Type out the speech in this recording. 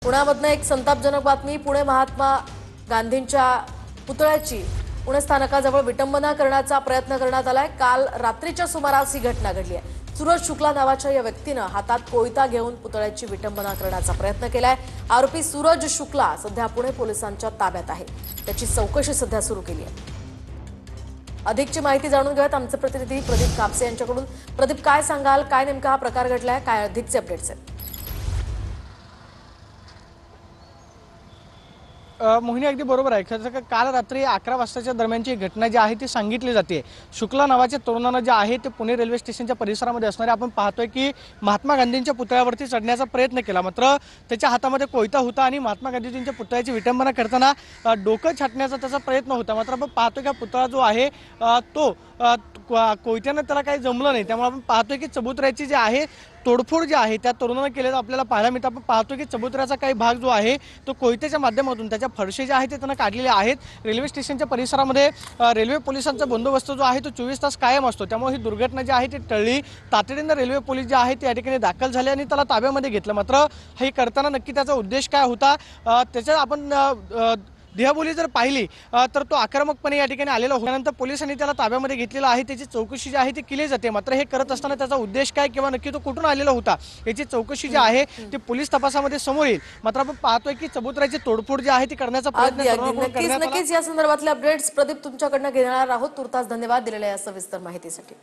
पुण्यामधनं एक संतापजनक बातमी। पुणे महात्मा गांधींच्या पुतळ्याची पुणे स्थानकाजवळ विटंबना करण्याचा प्रयत्न करण्यात आलाय। काल रात्रीच्या सुमारास ही घटना घडली आहे। सूरज शुक्ला नावाच्या या व्यक्तीने हातात कोयता घेऊन पुतळ्याची विटंबना करण्याचा प्रयत्न केलाय। आरोपी सूरज शुक्ला सध्या पुणे पोलिसांच्या ताब्यात आहे। त्याची चौकशी सध्या सुरू केली आहे। अधिकची माहिती जाणून घेऊयात आमचे प्रतिनिधी प्रदीप कापसे यांच्याकडून। प्रदीप, काय सांगाल, काय नेमका हा प्रकार घडलाय, काय अधिकचे अपडेट्स आहेत? मोहिनी, अगदी बरोबर आहे। खरं काल रात्री 11 वाजताच्या दरम्यानची घटना जी आहे ती सांगितली जाते। शुक्ला नावाच्या तरुणानं जे आहे ते पुणे रेल्वे स्टेशनच्या परिसरामध्ये असणारे आपण पाहतोय की महात्मा गांधींच्या पुतळ्यावरती चढण्याचा प्रयत्न केला, मात्र त्याच्या हातामध्ये कोयता होता आणि महात्मा गांधीजींच्या पुतळ्याची विटंबना करताना डोकं छाटण्याचा त्याचा प्रयत्न होता। मात्र आपण पाहतोय की पुतळा जो आहे तो कोयत्यानं त्याला काही जमलं नाही। त्यामुळे आपण पाहतोय की चबुतऱ्याची जी आहे तोडफोड जी आहे त्या तरुणानं केलेलं आपल्याला पाहायला मिळतं। आपण पाहतोय की चबुतऱ्याचा काही भाग जो आहे तो कोयत्याच्या माध्यमातून त्याच्या फरशे जे आहेत ते त्यांना काढलेले आहेत। रेल्वे स्टेशनच्या परिसरामध्ये रेल्वे पोलिसांचा बंदोबस्त जो आहे तो 24 तास कायम असतो। त्यामुळे ही दुर्घटना जी आहे ती टळली। तातडीनं रेल्वे पोलीस जे आहे ते या ठिकाणी दाखल झाले आणि त्याला ताब्यामध्ये घेतलं। मात्र हे करताना नक्की त्याचा उद्देश काय होता त्याच्या आपण देहबोली जर पाहिली तर तो आक्रमकपणे या ठिकाणी आलेला होल्यानंतर पोलिसांनी त्याला ताब्यामध्ये घेतलेला आहे। त्याची चौकशी जी आहे ती केली जाते। मात्र हे करत असताना त्याचा उद्देश काय किंवा नक्की तो कुठून आलेला होता याची चौकशी जी आहे ती पोलीस तपासामध्ये समोर येईल। मात्र आपण पाहतोय की चबुतऱ्याची तोडफोड जी आहे ती करण्याचा प्रयत्न नक्कीच या संदर्भातले अपडेट्स प्रदीप तुमच्याकडनं घेणार आहोत। तुर्तास धन्यवाद दिलेल्या या सविस्तर माहितीसाठी।